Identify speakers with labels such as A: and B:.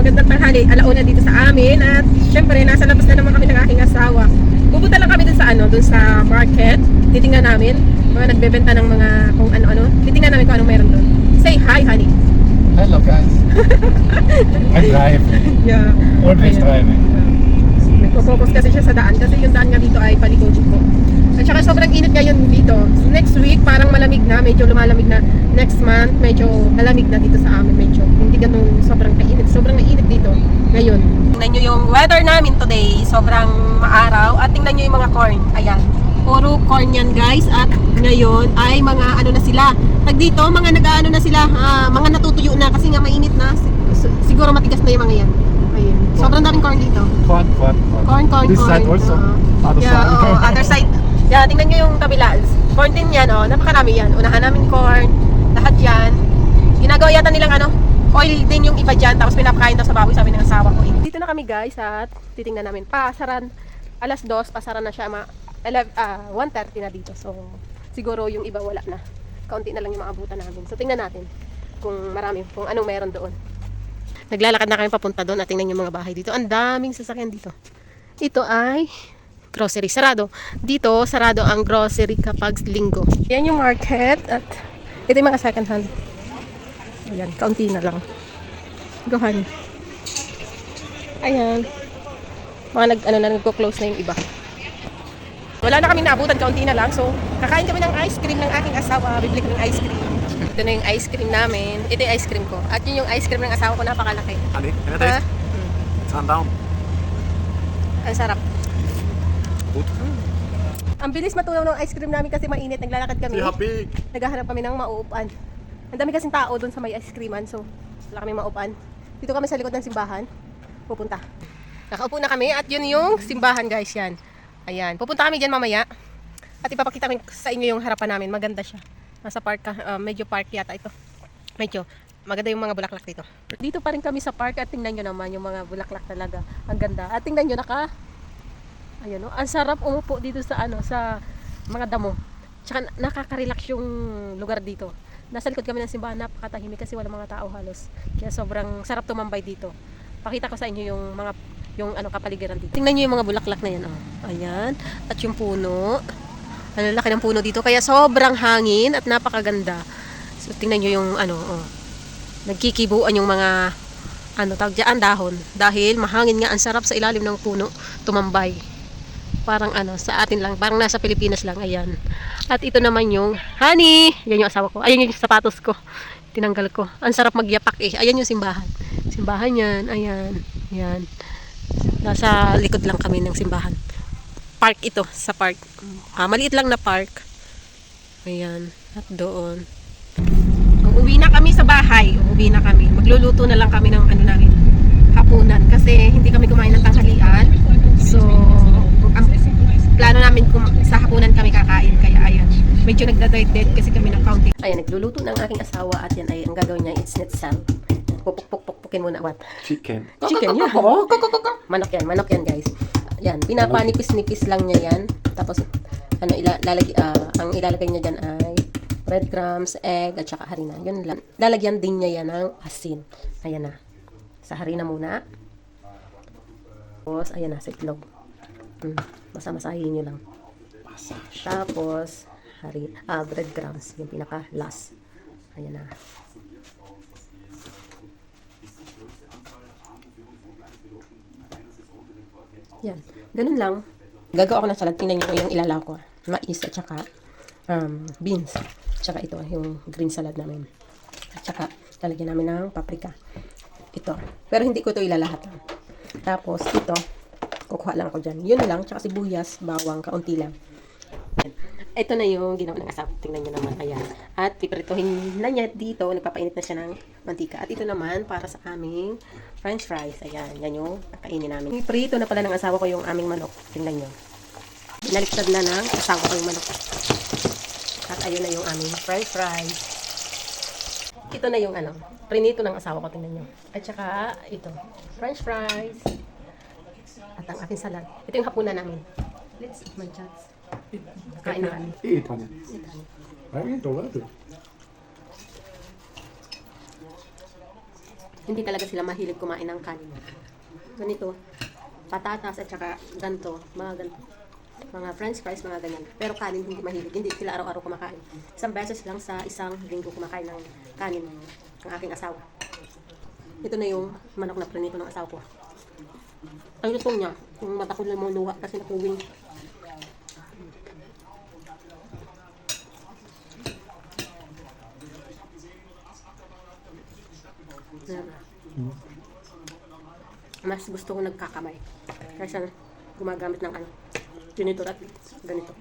A: magandang tanghali, alauna dito sa amin. At syempre, nasa labas na naman kami ng aking asawa. Pupunta lang kami dun sa dun sa market. Titingnan namin, mga nagbebenta ng mga kung ano-ano. Titingnan namin kung anong meron dun. Say hi, honey.
B: Hello guys. I drive.
A: Yeah.
B: Always
A: Ayan.
B: driving.
A: Nagpo-focus kasi siya sa daan kasi yung daan nga dito ay paliko-liko. At saka sobrang init ngayon dito. Next week parang malamig na, medyo lumalamig na. Next month medyo malamig na dito sa amin, medyo hindi ganun sobrang kainit. Sobrang mainit dito ngayon. Tingnan nyo yung weather namin today, sobrang maaraw. At tingnan nyo yung mga corn. Ayan. Puro corn yan guys. At ngayon ay mga ano na sila. Pag dito, mga nag-ano na sila, mga natutuyo na kasi nga mainit na. Siguro matigas na yung mga yan. Ayun. Sobrang daming corn dito.
B: Corn.
A: Corn.
B: This side also. Other
A: Yeah,
B: side.
A: oo, other side. Yeah, tingnan nyo yung kabila. Corn din yan, napakarami yan. Unahan namin corn, lahat yan. Ginagawa yata nilang oil din yung iba dyan. Tapos pinapakain daw sa baboy, sabi ng asawa ko. Dito na kami guys at titingnan namin. Pasaran, alas 2, pasaran na siya. 1:30 na dito. So, siguro yung iba wala na. Kaunti na lang yung maabutan namin. So, tingnan natin kung marami, kung anong meron doon. Naglalakad na kami papunta doon at tingnan yung mga bahay dito. Ang daming sasakyan dito. Ito ay grocery. Sarado. Dito, sarado ang grocery kapag linggo. Yan yung market at ito yung mga second hand. Ayan, kaunti na lang. Gohan. Ayan. Mga nagko-close na yung iba. Wala na kami naabutan, kaunti na lang. So, kakain kami ng ice cream ng aking asawa. Bibili kami ng ice cream. Ito na yung ice cream namin. Ito yung ice cream ko. At yun yung ice cream ng asawa ko, napakalaki.
B: Honey, can I
A: Ha?
B: taste? Turn down.
A: Ang sarap.
B: Good.
A: Ang bilis matunaw ng ice cream namin kasi mainit. Naglalakad kami.
B: See how big?
A: Naghahanap kami ng mauupan. Ang dami kasing tao doon sa may ice creaman. So, wala kami mauupan. Dito kami sa likod ng simbahan. Pupunta. Nakaupo na kami at yun yung simbahan guys yan. Ayan. Pupunta kami dyan mamaya. At ipapakita ko sa inyo yung harapan namin. Maganda siya. Nasa park ka. Medyo park yata ito. Medyo. Maganda yung mga bulaklak dito. Dito pa rin kami sa park at tingnan nyo naman yung mga bulaklak talaga. Ang ganda. At tingnan nyo ayan o. Ang sarap umupo dito sa sa mga damo. Tsaka nakaka-relax yung lugar dito. Nasa likod kami ng simbahan, napakatahimik kasi wala mga tao halos. Kaya sobrang sarap tumambay dito. Pakita ko sa inyo yung mga kapaligiran dito. Tingnan niyo yung mga bulaklak na yan, Ayan. At yung puno. Ang laki ng puno dito kaya sobrang hangin at napakaganda. So tingnan niyo yung nagkikibuan yung mga tawag diyan, dahon. Dahil mahangin nga, ang sarap sa ilalim ng puno tumambay. Parang sa atin lang, parang nasa Pilipinas lang, ayan. At ito naman yung honey, yan yung asawa ko, ayan yung sapatos ko, tinanggal ko, ang sarap magyapak ayan yung simbahan, yan, ayan, nasa likod lang kami ng simbahan, park ito, sa park, maliit lang na park, ayan, at doon, uwi na kami sa bahay, magluluto na lang kami ng namin, hapunan, kasi hindi kami kumain ng tanghalian, so, ang plano namin sa hapunan kami kakain, kaya ayan, medyo nagda-diet kasi kami ng counting. Ayan, nagluluto ng aking asawa at yan ay ang gagawin niya, it's netsang. Pupuk-puk-pukin muna, what?
B: Chicken.
A: Chicken, yeah. Manok yan guys. Yan, pinapanipis-nipis lang niya yan. Tapos, ang ilalagay niya dyan ay breadcrumbs, egg, at saka harina. Yun lang. Lalagyan din niya yan ng asin. Ayan na. Sa harina muna. Tapos, ayan na, sa itlog. Masa-masahin nyo lang. Tapos, breadcrumbs, yung pinaka-last. Ayan na. Yan. Ganun lang. Gagawa ko ng salad. Tingnan nyo yung ilalaw ko. Mais at saka beans. At saka ito, yung green salad namin. At saka, lalagyan namin ng paprika. Ito. Pero hindi ko ito ilalahat lang. Tapos, ito, kukuha lang ako dyan. Yun lang. Tsaka sibuyas, bawang, kaunti lang. Ito na yung ginawa ng asawa. Tingnan nyo naman. Ayan. At piprituhin na niya dito. Nagpapainit na siya ng mantika. At ito naman para sa aming french fries. Ayan. Yan yung kakainin namin. Prito na pala ng asawa ko yung aming manok. Tingnan nyo. Binaliktad na ng asawa ko yung manok. At ayun na yung aming french fries. Ito na yung prinito ng asawa ko. Tingnan nyo. At saka ito. French fries. At ang ating salad. Ito yung hapunan namin. Let's eat, my chats. Kain na kami.
B: Eat, honey. I eat already.
A: Hindi talaga sila mahilig kumain ng kanin. Ganito, patatas at saka ganito, mga ganito. Mga french fries, mga ganyan. Pero kanin hindi mahilig. Hindi sila araw-araw kumakain. Isang beses lang sa isang linggo kumakain ng kanin ang aking asawa. Ito na yung manok na prinito ng asawa ko. Ay, luto niya. Yung mata ko lumuluha kasi nakuwing. Yan. Mas gusto ko nagkakamay. Kaysa gumagamit ng ano, tinitor at ganito.